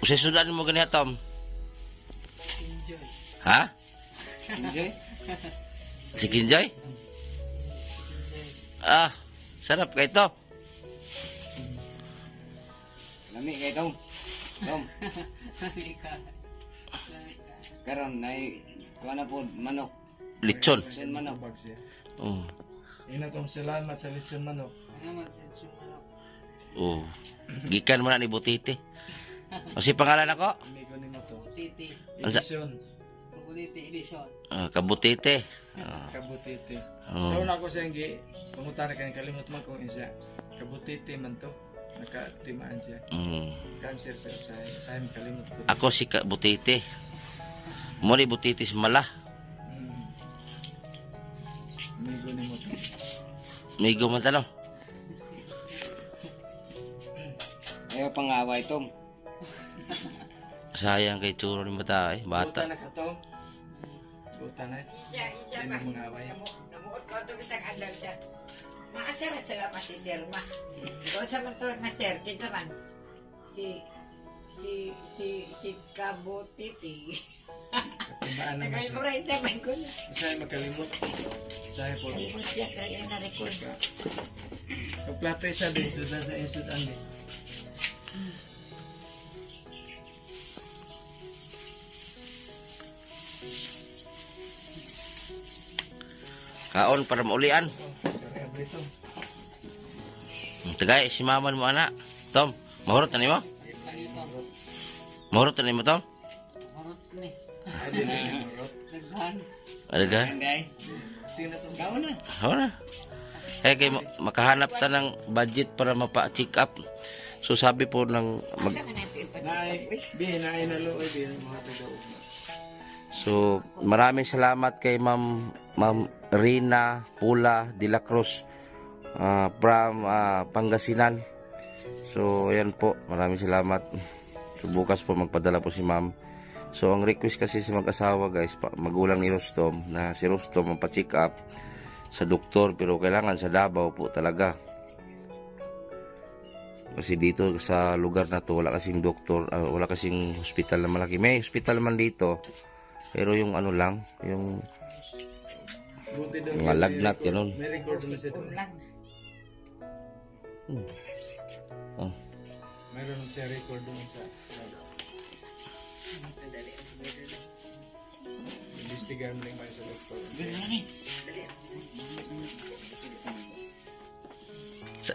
Usay sudan mo ganiha, Tom? Enjoy. Ha? Enjoy? Si Kinjoy? Ah, sarap kay to. Lami kay Tom. Tom. Karon nay kuha na po manok. Lechon. Lechon manok. Oh. Ina kong salamat sa lechon manok. Oh. Gikan mo na ni Butiti. O si pangalan ako? Amigo ni mo to. Butiti. Ansa? Edison. Butiti edition. Kabutiti. Ah. Kabutiti. Oh. So na ko siyang pangutan ka kalimot man kung isa. Kabutiti man to. Nakatimaan siya. Cancer sa usay. Usay kalimot ko. Ako si Butiti. Mori Butitis mala. Amigo ni mo to. Migo man talo. Ayaw pangaway Tom. Sayang kay Churo ni Bata eh. Buta Bata. na ka to. Buta na. Siya Hindi ba? mo mangaway. Namuot ko ito isang adlaw siya. Maasar at sila pa si Sirma. Ikaw sa man to nga sir, kinsa man? Si Kabutiti. Katimaan naman Nagay siya. ko rin siya, may ko na. Usay makalimot. Usay po. Kung siya kaya na-record. Pagplatay sa din. Sudan sa insudan din. Kaon para maulian. Ito. Tagay si maman mo anak. Tom, mahurot na nimo? Mahurot na nimo Tom? Marot ni. Adi na ni Marot. Daghan. Alaga. Anday. Sige na to. Gao na. Ora. Eh kay makahanap ta ng budget para mapa-check up. So sabi po ng Asa nga natin Nay, ipacheck bi na ay naluoy bi mga taga. So maraming salamat kay Ma'am Rina Pula de la Cruz from Pangasinan. So ayan po, maraming salamat. So bukas po magpadala po si Ma'am. So ang request kasi sa mag-asawa guys, magulang ni Rostom na si Rostom magpa-check up sa doktor pero kailangan sa Davao po talaga. Kasi dito sa lugar na to wala kasing doktor, wala kasing hospital na malaki. May hospital man dito pero yung ano lang, yung Buti daw. mga lagnat ganun. May record na siya. lang. Oh. Mayroon siya record doon sa investigar mo lang sa doktor.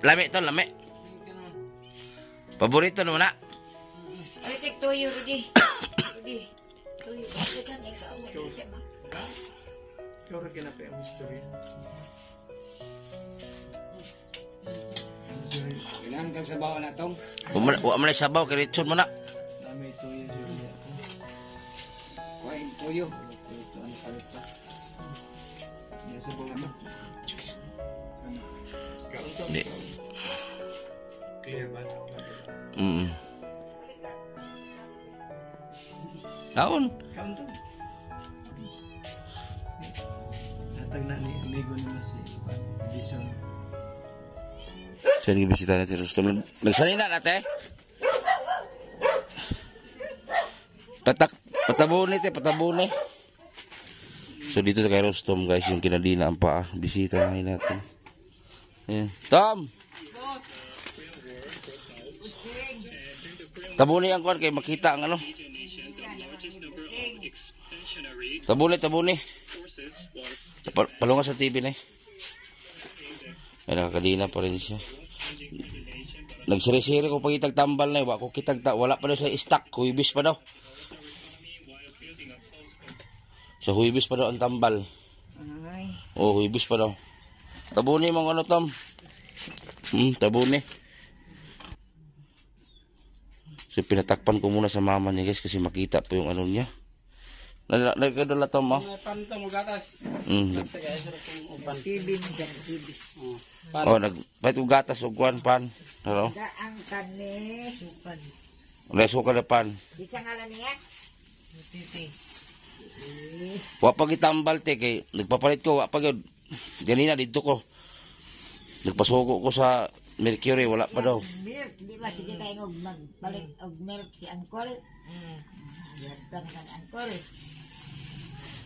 Lami to, lami. Paborito naman na. Ay, tek tuyo, Rudy. Rudy. Tuyo. Ito ka, ikaw. Siya ba? Ikaw rin kinapay ang history. Kailangan kang sabaw na Tom. Wa man sabaw kay Richard mo na. Nami ito yung Julia. Kuha yung tuyo. Ito ang palit pa. Yan sa bawa mo. Kaunta Hindi. mo. Clear ba? Kaon. Kaunta. Natag na ni amigo niyo si Edison. Saan gibisita natin si Rostom? Nagsalina natin. Patabuni te, patabuni. So dito kay Rostom guys, yung kinadina ang paa. Bisita na natin. Ayan. Tom! Tabuni ang kuwan kay makita ang ano. Tabuni. Palunga sa TV na eh. Ay nakakadina pa rin siya. Nagsiri-siri ko pag itagtambal na eh. Wala pa daw sa stock. Huibis pa daw. So huibis pa daw ang tambal. Ay. Oh, huibis pa daw. Tabuni mong ano Tom. Tabuni. So pinatakpan ko muna sa mama niya guys kasi makita po yung ano niya. Nagkadala Tom oh. Pantong gatas. TV mo dyan, TV. Oh, nagpahit ko gatas o kuwan pan. Ano? Daang kani. Supan. Reso ka na pan. Bisa ngalan niya? Butiti. Wa pag itambal te kay nagpapalit ko wa pag ganina dito ko. Nagpasuko ko sa Mercury, wala pa daw. Milk, di ba sige tayo magbalik og milk si Angkol? Yartan ka ni Angkol.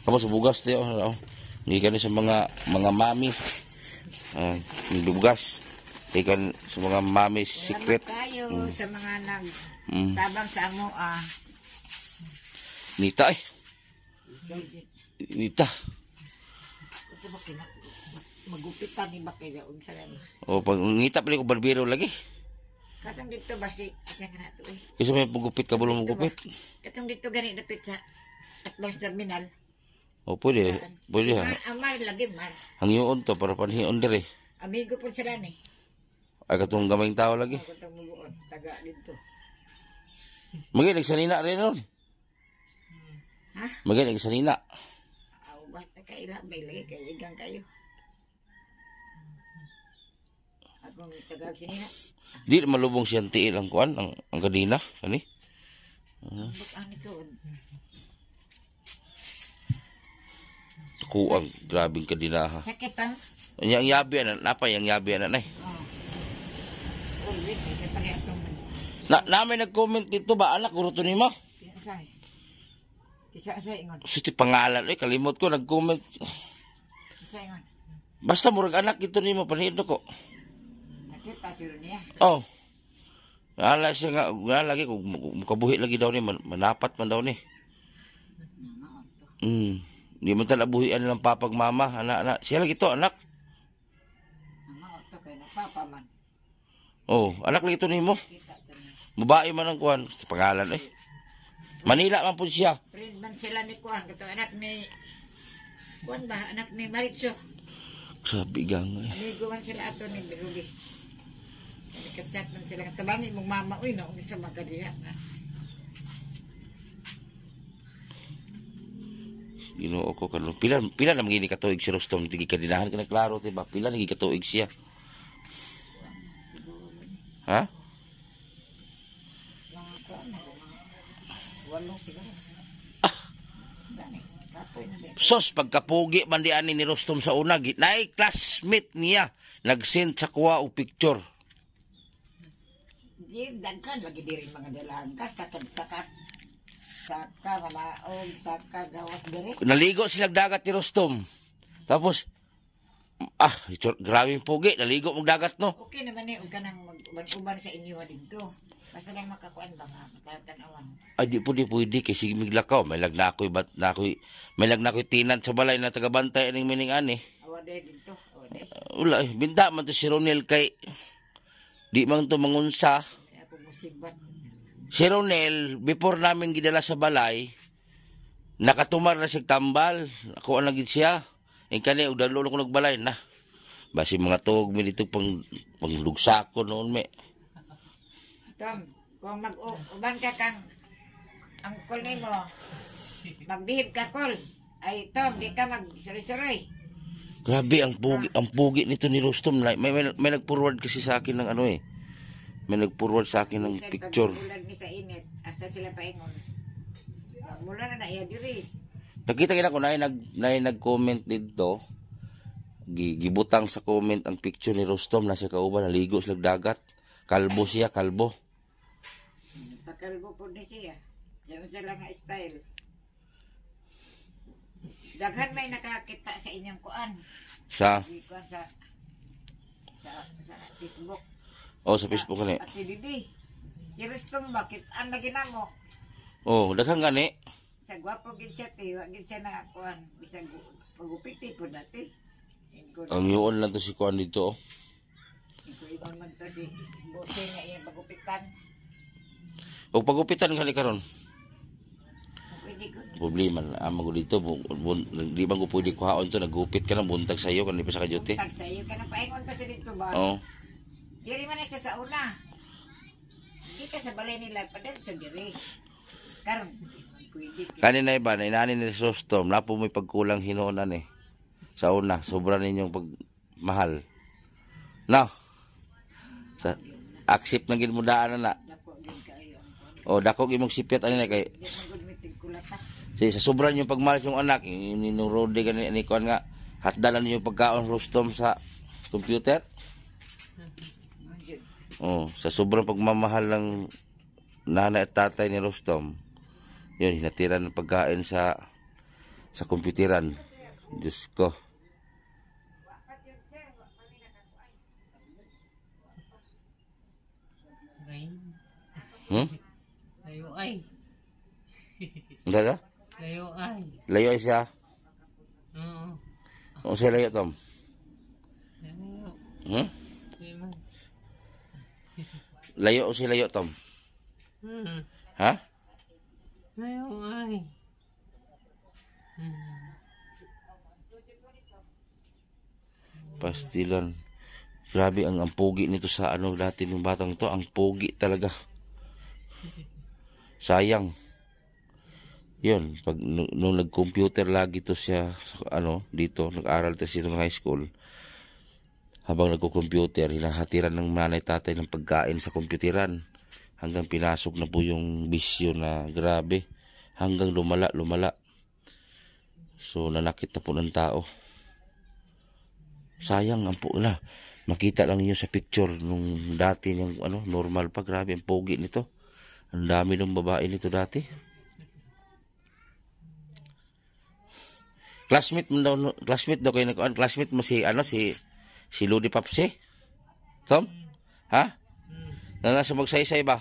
Kamu sa bugas tayo. Hindi ka sa mga mami. Bugas. Ikan sa mga mami secret. Salamat kayo sa mga Mm. nagtabang sa amo. Nita eh. Nita. Ito ba magupitan ni ba kayo sa nani? O pag ngita pala ko barbero lagi. Katong dito ba si asa ka na to eh. Kasi may pagupit ka bulong magupit. Katong dito gani dapit sa Atlas Terminal. O pwede. Pwede ha. Amar lagi mar. Hangyoon to para panhiyon dire. Amigo po sila ni. Ay katong gamayng tao lagi. Katong muluon taga dito. Magi nagsanina rin nun. Ha? Magi nagsanina. Aw bata ka ila may lagi kay igang kayo. Ako may taga sini na. Di malubong siyang tiil ang kuan ang kadina kani. Buk ani to. Kuang grabing kadina ha. Sakitan. Yang yabi na napa yang yabi na nay. Always kay pare atong Namin nag-comment dito ba anak guro to nimo? Say. Isa sa ingon. Si pangalan kalimot ko nag-comment. Isa ingon. Basta murag anak ito nimo panhido ko. Nakita sila niya. Oh. Ala siya nga lagi kung mukabuhi lagi daw ni manapat man daw ni. Di man tala buhian lang papag mama anak. Siya lagi to anak. Mama to kay napapa man. Oh, anak lagi to nimo. Kita to niya. Babae man ang kuan sa pangalan Manila man po siya. Friend man sila ni Kuan, kato anak ni Kuan ba anak ni Maritzo. Sabi gang. Amigo man sila ato ni Rudy. Nagka-chat man sila tabangi mong mama uy na sa magkadiha nga. Ginoo ko karon. Pila na magini katuig si Rostom tigi kadinahan ka na klaro ti ba? Pila nagi katuig siya. Ha? Mga Kuan na walong siguro. Dani, kapoy na din. Sos pagkapugi man di ani ni Rostom sa una naay classmate niya nag-send sa kuha og picture. Di dagkan lagi diri mga dalaga saka malaog saka gawas diri. Naligo sila dagat ni Rostom. Tapos grabe yung pugi, naligo mong dagat no. Okay naman eh, huwag ka nang mag-uban sa inyo dito. Basta lang makakuan ba nga, makatanawan. Ay di pwede kay sige miglakaw. May lag na ako'y tinan sa balay na tagabantay ning mining ani. Awade dito, awade. Wala binta man to si Ronel kay di man to mangunsa. Kaya ako musibat. Si Ronel, before namin gidala sa balay, nakatumar na siya tambal. Ako ang naging siya. Yung kanya, udalo ko nagbalay na. Basi mga tuog mi dito panglugsako noon me. Tom, kung mag-uban ka kang angkol ni mo, magbihib ka kol. Ay Tom, di ka mag-suroy-suroy. Grabe ang pugi nito ni Rostom. May nag-forward kasi sa akin ng ano eh. May nag-forward sa akin ng picture. Pag-ulan ni sa init, asa sila paingon. Mula na iya diri. Nakita ko na nag-comment dito. Gibutang sa comment ang picture ni Rostom na siya kauban, naligo sa dagat. Kalbo siya, kalbo. Pakalbo po ni siya. Yan sila nga style. Daghan may nakakita sa inyong kuan. Sa Kuan sa Facebook. Oh, sa Facebook ni. At Didi. Si Rustom bakit ang naginamo? Oh, daghang gani. Sa gwapo gid siya ti, wa gid siya na kuan bisag pagupiti po dati. Ang yuon lang to si kuan dito. Oh. Iko ibang man to si bose nga iya pagupitan. Og pagupitan kani karon. Pwede ko. Problema na amo dito di ba ko pwede kuhaon to nagupit ka ng buntag sa iyo kanhi pa sa kajuti. Tag sa iyo ka nang paingon pa sa dito ba? Oh. Diri man siya sa una. Di ka sa balay nila padal sa diri. Karon pwede ka. Kanina iba na inani ni Rostom na po may pagkulang hinuonan eh. Sa una, sobra ninyong pagmahal. No. Sa accept na ginmudaan na. Dako gyud kaayo ang kuan. O dako imong sipyat ani na kay Di man gud mitig kulata. sa sobra ninyong pagmahal sa anak, ninurode gani ni kuan nga hatdalan niyo pagkaon Rostom sa computer. Oh, sa sobrang pagmamahal ng nanay at tatay ni Rostom, yun, hinatiran ng pagkain sa komputiran. Diyos ko. Hmm? Layo ay. Hindi ka? Layo ay. Layo ay siya. Oo. O siya layo, Tom? Layo. Hmm? Di man. Layo o siya layo, Tom? Hmm. Ha? Layo ay. Pastilan. Grabe ang pogi nito sa ano dati ng batang to. Ang pogi talaga. Sayang. Yun, pag nung nag-computer lagi to siya sa, ano, dito, nag-aral to siya ng high school. Habang nagko-computer, hinahatiran ng nanay tatay ng pagkain sa computeran. Hanggang pinasok na po yung bisyo na grabe. Hanggang lumala. So, nanakit na po ng tao. Sayang ang po na. Makita lang niyo sa picture nung dati yung ano, normal pa. Grabe ang pogi nito. Ang dami ng babae nito dati. Classmate daw kayo nagkuan. Classmate mo si ano si Ludi Papsi? Tom? Ha? Na nasa magsaysay ba?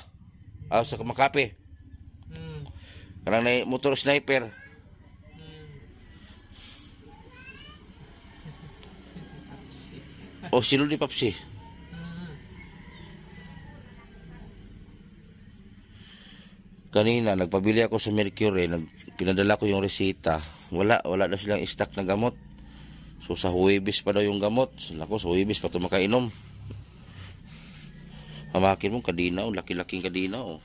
Sa Makape. Karang na motor sniper. O si Ludi Papsi. Kanina nagpabili ako sa Mercury, pinadala ko yung resita. Wala na silang stock na gamot. So sa Huwebes pa daw yung gamot. Nako, sa Huwebes pa ito makainom. Hamakin mo kadinaw, laki-laking kadinaw.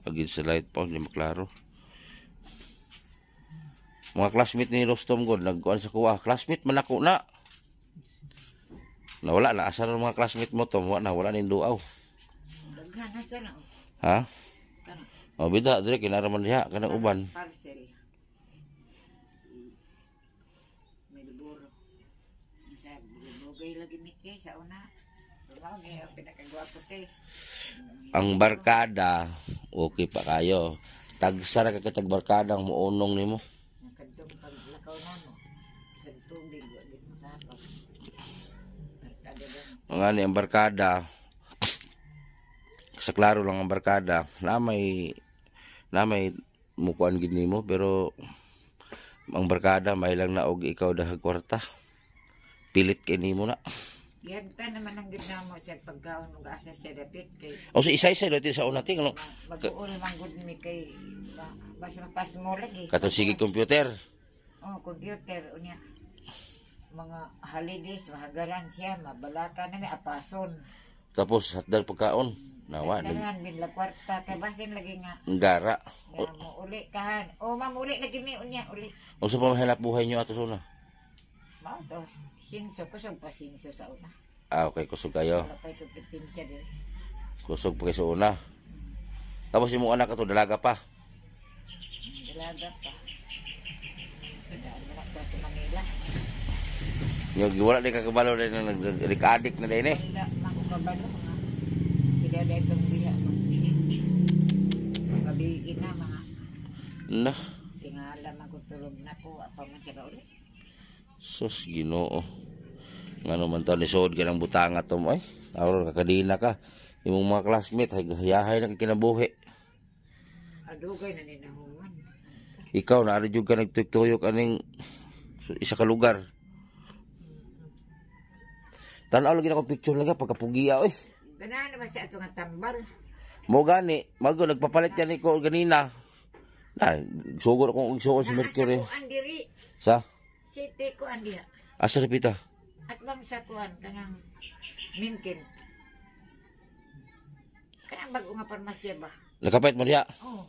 Agin sa light pa, hindi maklaro. Mga classmate ni Rostom God, nagkuhan sa kuha. Classmate man ako na. Nawala na, asa ng mga classmate mo, Tom? Wala na yung duaw. Daghanas na lang. Ha? Kana. O, bida, dire, kinaraman niya, kanang uban. Parcel. May liburo. Sa bugay lagi mitke sa una. Tumaw niya ang pinakagwapo te. Ang barkada, okay pa kayo. Tagsara ka kitag barkada ang muunong nimo. Nakadtong paglakaw na mo. Isang tubig, wag mo tapos. Barkada lang. Mga ni ang barkada, sa klaro lang ang barkada, na may mukuan gid nimo, pero ang barkada may lang na og ikaw dahag kwarta. Pilit kay nimo na. Giyagta naman ang ginamo sa pagkaon ug asa sa dapit kay O sa isa-isa dito sa una ting ano, mag-uul man gud mi kay basta mapas mo lagi. kato sige computer. Oh, computer unya. Mga holidays mahagaran siya, mabalaka na mi apason. Tapos hatdag pagkaon. Nawa Daghan din la kwarta kay basin lagi nga gara. nga mo uli kahan. O mamuli lagi mi unya uli. O sa pamahanap buhay nyo ato una. Mao to. Sinso ko sa pasinso sa una. Okay, kusog kayo. Wala pa'y kompetensya din. Kusog pa kayo sa una. Tapos yung anak ato dalaga pa. Dalaga pa. Daan mo na to sa Manila. Yung wala din kakabalo din na nag-adik na din eh. Wala makukabalo mga sila na itong biha. Gabiin na mga Na, tingala magutulog na ko. Apa man siya ka ulit. sus Ginoo. Ngano man to ni sod ka ng butanga to mo ay. Tawro kakadina ka. Yung mga classmate hayahay na kinabuhi. Adugay na ninahuman. Ikaw na jud ka nagtuyok aning isa ka lugar. Tanaw lagi na ko picture lagi pagkapugiya oy. Ganahan naman siya ito nga tambal. Mo gani, mago nagpapalit yan ko ganina. Na, sugod akong igsuon si Mercury. Naasa kuan diri. Sa? City ko andiya. Asa repita? At bang sa kuan kanang minkin. Kanang bago nga parmasya ba? Nakapait mo diha. Oh,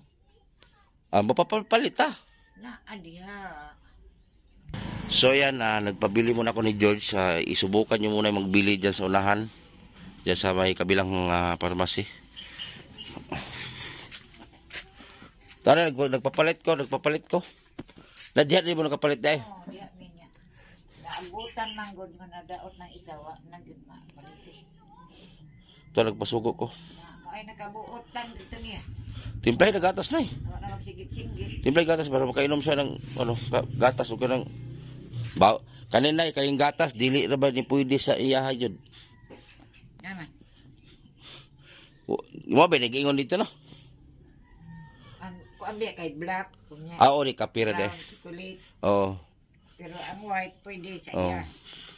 Mapapalit ta. na adiha. So yan, nagpabili muna ako ni George. Isubukan nyo muna magbili dyan sa unahan. Dyan sa may kabilang pharmacy. Tara, nagpapalit ko. Na diyan rin mo nakapalit dahil. Oh, diha minya. Na naabutan man gud nga nadaot ng isawa na gud mabaliti. Ito nagpasugo ko. Ay nakabuotan dito niya. Timplay na gatas na eh. Wala magsigit-singgit. Timplay gatas para makainom siya ng ano, gatas o kanang kanina kayong gatas dili ra ba ni pwede sa iya jud. Naman. Mo ba nag-ingon dito no? Ang kuambi kay black kunya. Ah, ori kapira de. Brown chocolate. Oh, Pero ang white pwede sa oh. iya.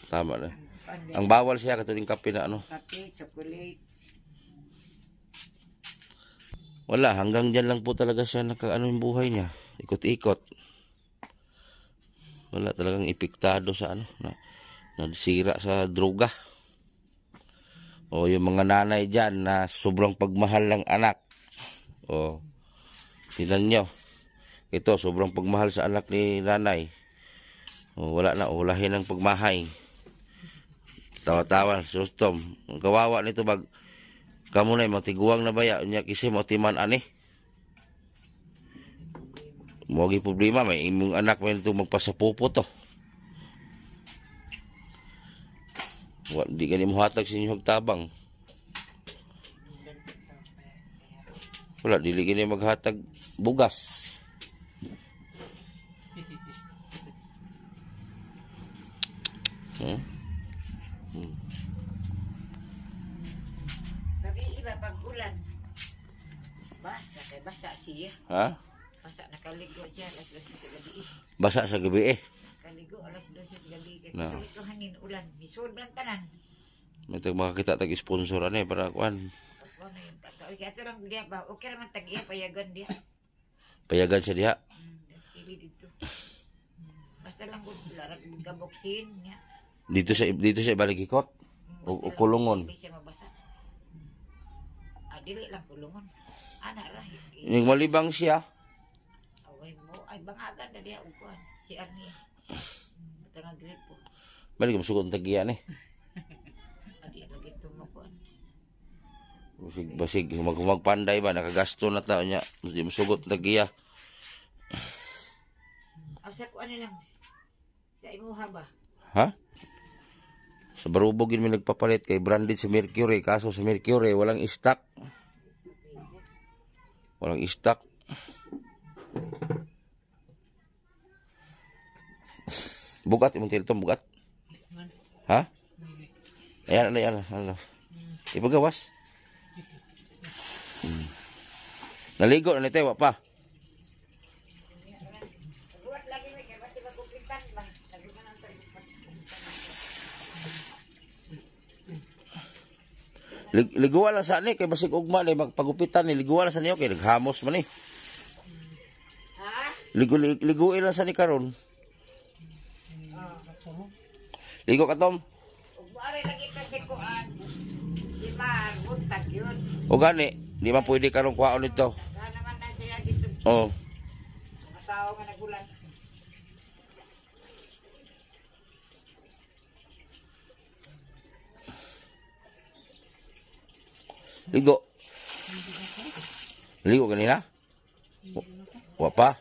Tama na. Kuambi, Ang bawal siya katuling kape na ano. kape, chocolate. Wala, hanggang dyan lang po talaga siya nakaano yung buhay niya. Ikot-ikot. Wala talagang epektado sa ano, nasira sa droga. O yung mga nanay dyan na sobrang pagmahal ng anak. O, tingnan nyo. Ito, sobrang pagmahal sa anak ni nanay. O, wala na, ulahin ng pagmahay. Tawa-tawa, sustom. Ang kawawa nito bag kamu na matiguang na baya nya kasi mo timan ani. Mogi problema may imong anak mo ito magpasapupo to. Wa di kani mo hatag sa inyong tabang. Wala dili kini maghatag bugas. Pag ulan, basa kay basa siya. Ha? Basa nakaligo siya alas 12 sa gabi. Basa sa gabi eh. Nakaligo alas 12 sa gabi. Kaya No. sulit ko hangin ulan. Misod lang tanan. May makakita tag sponsor ani para kuan. Ako na yung pagkaoy. Kaya sarang dia ba? Okay naman tag-iya payagan dia. Payagan siya diha. Dili dito. Basta lang gud larag gaboksin niya. Dito sa Baligikot o Kulungon. Hindi siya mabasa. Dili lang kulungon. Ana ra. Yung malibang siya, Away mo ay bangagan na dia upuan. Si Arnie. Tanga gripo. balik masugot ang tagiyan eh. Adi lagi tumakuan. Basig magpanday ba nakagasto na tao niya, hindi masugot ang tagiya. Asa ko ano lang. Sa imuha ba? Ha? Sa Barubog yun may nagpapalit kay branded si Mercury, kaso sa Mercury walang stock. Walang stock. Bugat imong tiltom bugat. Ha? Ayan, ano. Ipagawas. Naligo na nito, wa pa. Buat lagi may kaya basta magupitan lang. Lagi na ang Liguwa lang sa ni kay basig ugma ni magpagupitan ni liguwa lang sa niyo kay naghamos man eh. Ha? Liguin lang sa ni karon. Ligo ka Tom. Ug ari lagi ka si kuan. Si Mar, buntag yun. O gani, di man pwede karon kuhaon nito. Nga naman na siya dito. Oh. Mga tao nga nagulat. Ligo. Ligo kanina? Wa pa.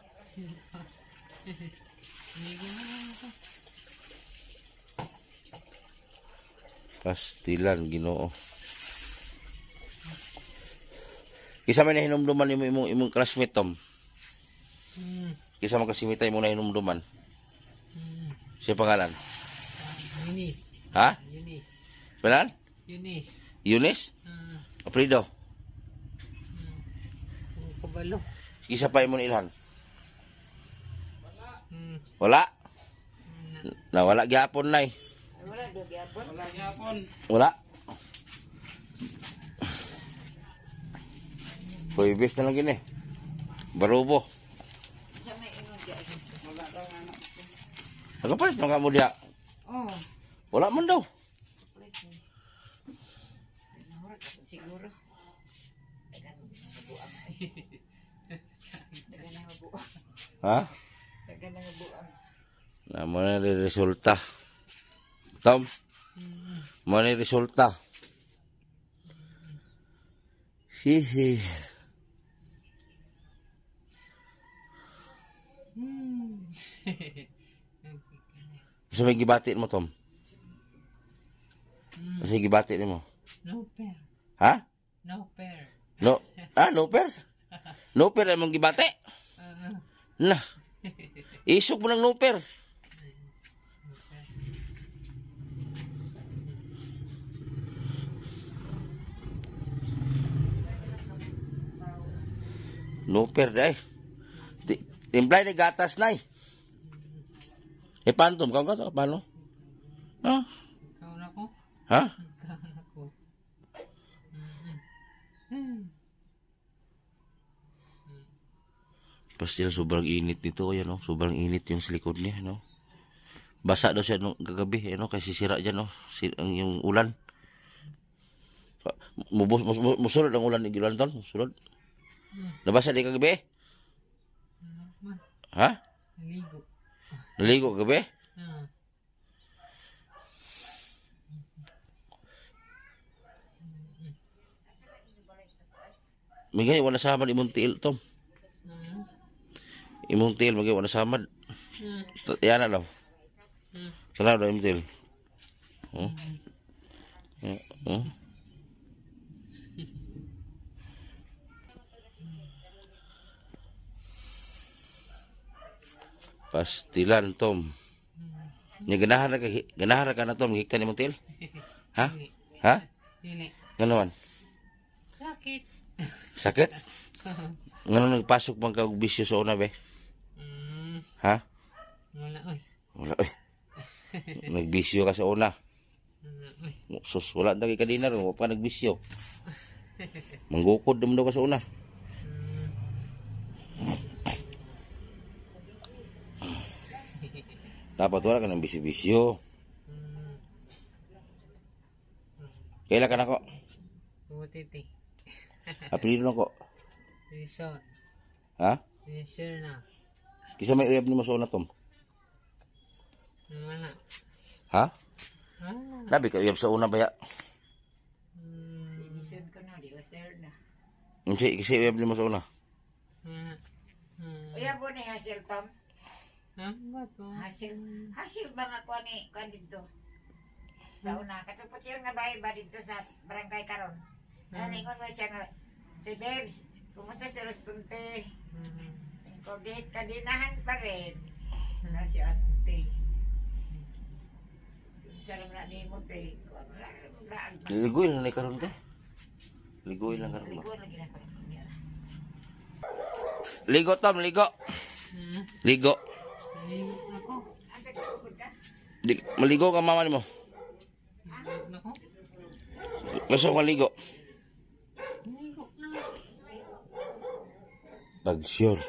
Pastilan Ginoo. Kisa may nahinumduman imong classmate Tom. Kisa man kasimita imong nahinumduman. Siya pangalan? Eunice. Ha? Eunice. Pangalan? Eunice. Eunice? Aprido. Kabalo. Kisa pa imong ilhan? Hmm. Wala. Nawala gyapon nay. Ay, wala do gyapon. Wala gyapon. Wala. Pwibis na lang gini. Barubo. Sa may ingon diya. Wala daw nga na. Nagapalit na ka mo diya. Oh. Wala man daw. Please. Nahurot ako siguro. Dagan mabuang. Dagan na mabuang. Ha? Dagan na mabuang. Na mo na rin resulta. Tom, mo na rin resulta. Hihi. So may gibati mo, Tom? Kasi gibati mo. No pair. Ha? No pair. No. No per? No per ay mong gibati? Na. Isog mo ng no per. No per day. Timplay ni gatas na paano to? Kau to? Paano? Ha? Ikaw na ko. Ha? Ikaw na ko. Pasti sobrang init nito, yan no. Sobrang init yung silikod niya, no. Basa daw siya nung kagabi, ano, kasi sira diyan, no. Yung ulan. Musulod ang ulan ni Gilanton, musulod. Nabasa di kagabi? Ha? Naligo. Naligo kagabi? May ganyan, wala samad imong tiil, Tom. Imong tiil, may ganyan, wala samad. Yan na daw. Sana daw imong tiil. Pastilan, Tom. Nya ganahan ka na, Tom, hiktan imong tiil? Ha? Ha? Dili. Ngano man? Sakit. Sakit? Ngano nagpasok bang kag bisyo sa una, be? Ha? Wala, oy. Wala, oy. Nagbisyo ka sa una. Wala, oy. Sus, wala na kay kadina ron, wala pa nagbisyo. Manggukod naman daw ka sa una. Dapat wala ka ng bisyo-bisyo. Kailan ka na ko? Tumutiti. Apelido na ko. Resort. Ha? Resort na. Kisa may uyab ni mo sa una, Tom? Wala. Ha? Wala. Labi ka uyab sa una ba ya? Inisod ko na, di ba sir na. Hindi, kasi uyab ni mo sa una. Uya po ni Hasil Tom. Ba to? Hasil ba nga ko ni kuan dito? Sa una, katupot yun nga ba dito sa barangay karon. Naningon mo siya nga, "Te babes, kumusta si Rustunte?" Kung di kadinahan pa rin. Na si ante. Sarang na ni mo te. Ligoy lang na karon ka. Ligoy lang karon ba? Ligo lagi na karon niya. Ligo, Tom, ligo. Ligo. Naligo ako. Asa ka pud ka? Maligo ka mama nimo. Naligo ako. Gusto ko maligo. Naligo na. Pag sure.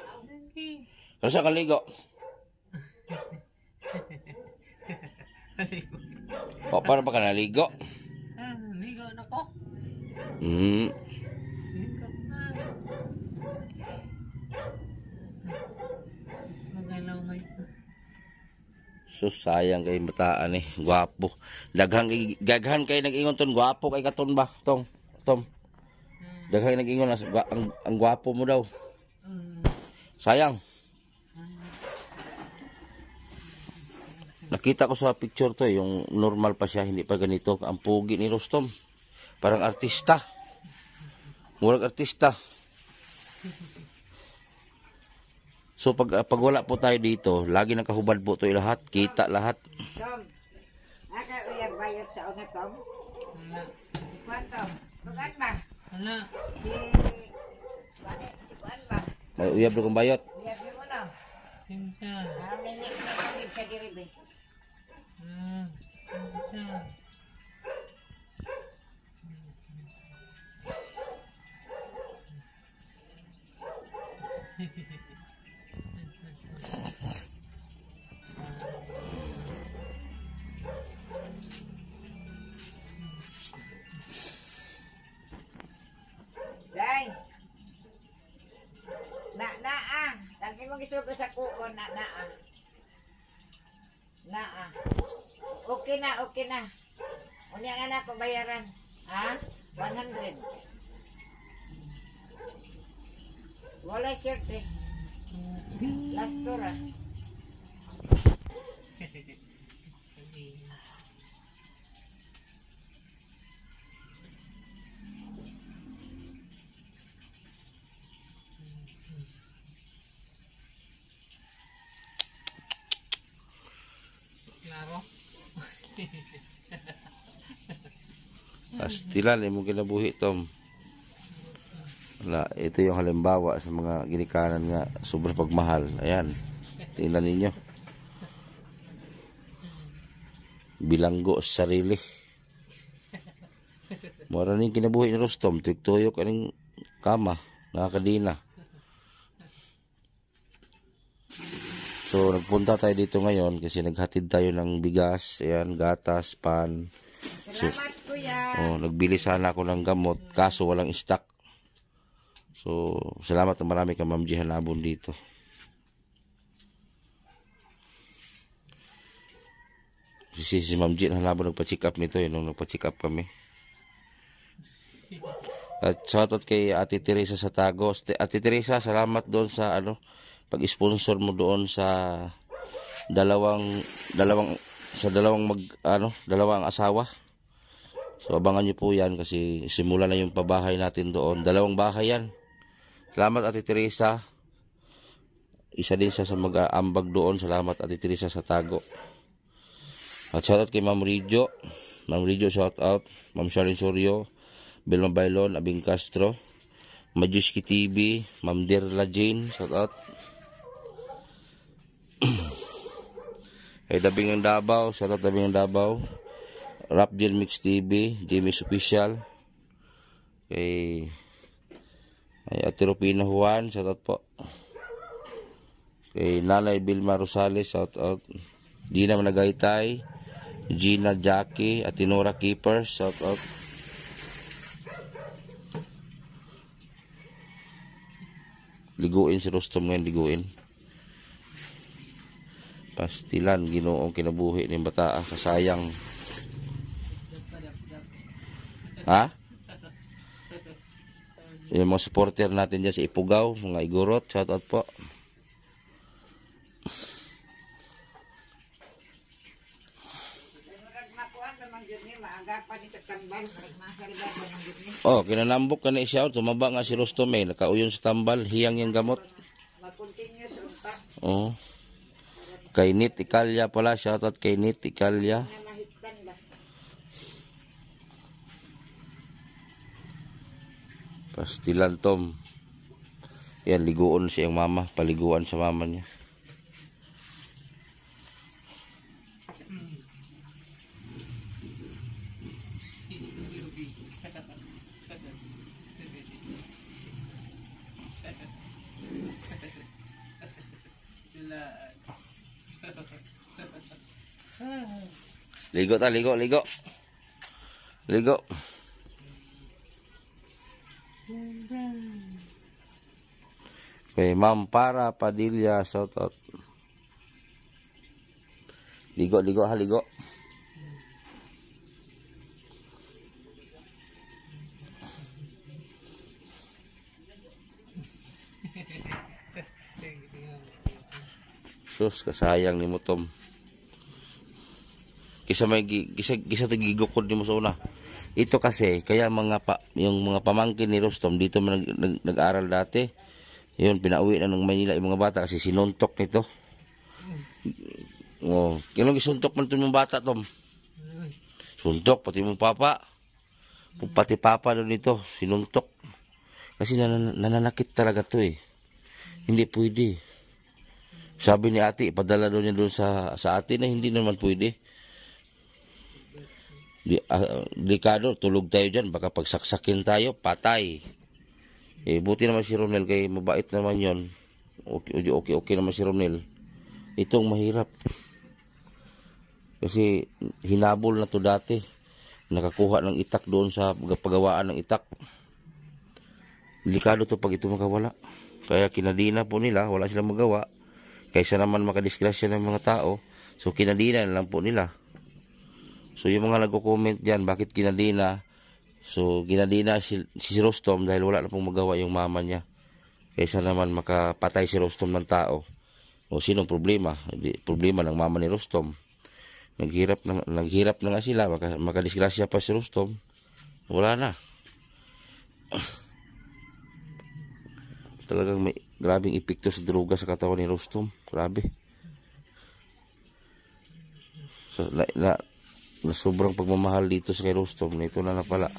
Okay. Gusto ka ligo. Naligo. O, paano pa ka naligo? Naligo na ko. Naligo na. Magalaw ngayon. So, sayang kay bataan eh. Gwapo. Daghan kay nag-ingon ton. Gwapo kay katon ba? Tom. Daghan kay nag-ingon. Ang gwapo mo daw. Sayang. Nakita ko sa picture to yung normal pa siya. Hindi pa ganito. Ang pugi ni Rostom. Parang artista. Murag artista. So pag wala po tayo dito, lagi nang kahubad po to lahat, kita lahat. Tom. Aka uya bayot sa una Tom. Wala. Kuan Tom. Kuan ba? Wala. Si kuan ba? May uyab kong bayot. Uya mo na. Tinta. Nili sa diribe. Tinta. Day. Na. Lagi mo gisugo sa kuko na. Okay na. Unya na ako bayaran. Ha? 100. Wala shirt eh. Last tour ah. Klaro. Pastilan imong kinabuhi Tom. Wala, ito yung halimbawa sa mga ginikanan nga sobrang pagmahal. Ayan. Tingnan ninyo. Bilanggo sa sarili. Mura ning kinabuhi ni Rustom, tuyok aning kama, nakakadina. So nagpunta tayo dito ngayon kasi naghatid tayo ng bigas, ayan, gatas, pan. So, Salamat, kuya. nagbili sana ako ng gamot kaso walang stock. So, salamat na marami kay Ma'am G Hanabon dito. Si Ma'am G Hanabon nagpa-check up nito, nung nagpa-check up kami. At shoutout kay Ate Teresa sa Tagos. Ate Teresa, salamat doon sa pag-sponsor mo doon sa dalawang asawa. So abangan niyo po 'yan kasi simula na yung pabahay natin doon. 2 bahay 'yan. Salamat Ate Teresa. Isa din siya sa mag-aambag doon. Salamat Ate Teresa sa Tago. At shoutout kay Ma'am Rijo. Ma'am Rijo, shoutout. Ma'am Charlene Sorio, Belma Bailon, Abing Castro, Majuski TV, Ma'am Derla Jane, shoutout. Kay Dabing ng Davao, shoutout Dabing ng Davao. Rapjel Mix TV, Jimmy's Official. Kay Ate Rupina Juan, shoutout po. Kay Nanay Vilma Rosales, shoutout. Gina Managaytay, Gina Jackie, at Nora Keeper, shoutout. Liguin si Rustom ngayon, liguin. Pastilan, Ginoong kinabuhi ng bata, kasayang. Ha? Yung mga supporter natin dyan sa Ipugaw, mga Igorot, shoutout po. Oh, kinanambok ka na siya, tumaba nga si Rustom nakauyon sa tambal, hiyang yung gamot. Oh. Kay Nit Ikalya pala, shoutout kay Nit Ikalya. Pastilan Tom. Yan, liguon siyang mama, paliguan sa mama niya. Ligo ta, ligo. Ligo. Kay Ma'am Para Padilla, shoutout. Ligo ha, ligo. Sus, kasayang ni mo Tom. Kisa tagigukod ni mo sa una. Ito kasi, kaya yung mga pamangkin ni Rustom dito nag-aral dati. Yun, pinauwi na ng Manila yung mga bata kasi sinuntok nito. Oh, kinong isuntok man ito yung bata, Tom? Suntok, pati mong papa. Pati papa doon nito, sinuntok. Kasi nananakit talaga to eh. Hindi pwede. Sabi ni ate, ipadala doon niya doon sa ate na hindi naman pwede. Delikado, tulog tayo dyan, baka pagsaksakin tayo, patay. Buti naman si Ronel, kay mabait naman yon. Okay naman si Ronel. Itong mahirap. Kasi hinabol na to dati. Nakakuha ng itak doon sa pagawaan ng itak. Delikado to pag ito makawala. Kaya kinadina po nila, wala silang magawa. Kaysa naman makadisgrasya ng mga tao, so kinadina na lang po nila. So yung mga nagko-comment diyan, bakit kinadina? So kinadina si Rustom dahil wala na pong magawa yung mama niya. Kaysa naman makapatay si Rustom ng tao. O sinong problema? Problema ng mama ni Rustom. Naghirap na nga sila, makadisgrasya pa si Rustom. Wala na. Talagang may grabing epekto sa droga sa katawan ni Rustom. Grabe. So, na sobrang pagmamahal dito sa kay Rustom, na ito na pala.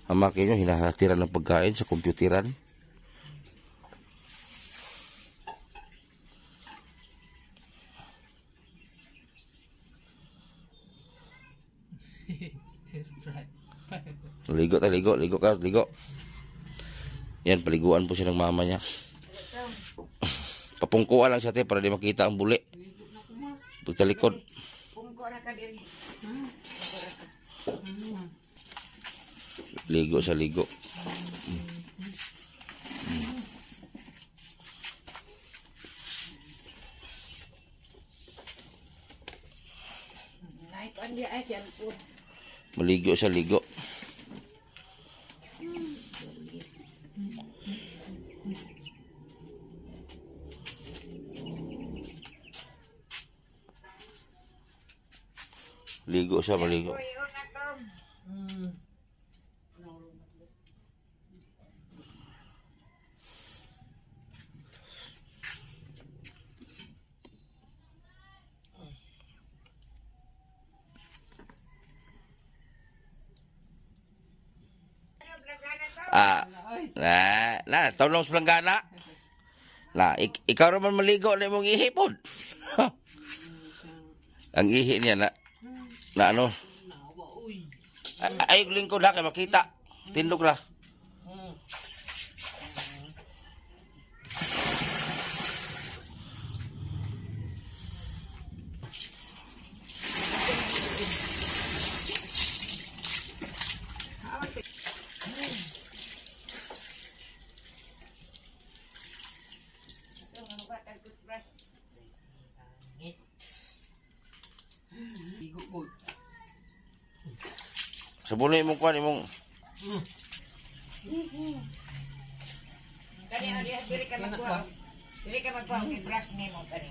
Hamakin nyo, hinahatiran ng pagkain sa kompyuteran. Ligo ka. Yan, paliguan po siya ng mama niya. Papungkuan lang siya para di makita ang buli. Pagtalikod. Pungko na ka diri. Ligo sa ligo. Naik on dia ay cellphone. Maligo sa ligo. Ligo siya, maligo. Uy, una Tom. Ano blagana to? Tawlong sa planggana. Ikaw naman maligo na mong ihipod. Ang ihi niya na ano? Ay, lingkod na kay makita. Tindog na. Sabunay mong kuan imong Kani diri ka magkuha. Diri ka magkuha og brush nimo kani.